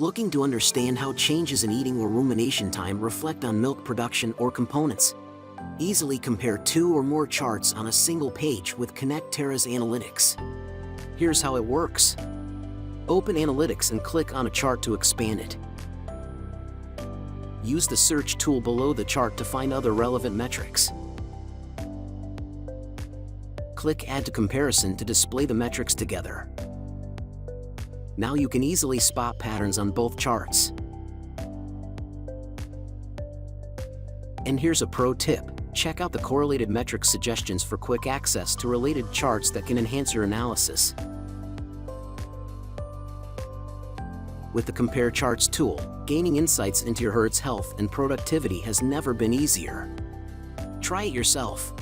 Looking to understand how changes in eating or rumination time reflect on milk production or components? Easily compare 2 or more charts on a single page with Connecterra's analytics. Here's how it works. Open Analytics and click on a chart to expand it. Use the search tool below the chart to find other relevant metrics. Click Add to Comparison to display the metrics together. Now you can easily spot patterns on both charts. And here's a pro tip. Check out the correlated metrics suggestions for quick access to related charts that can enhance your analysis. With the Compare Charts tool, gaining insights into your herd's health and productivity has never been easier. Try it yourself.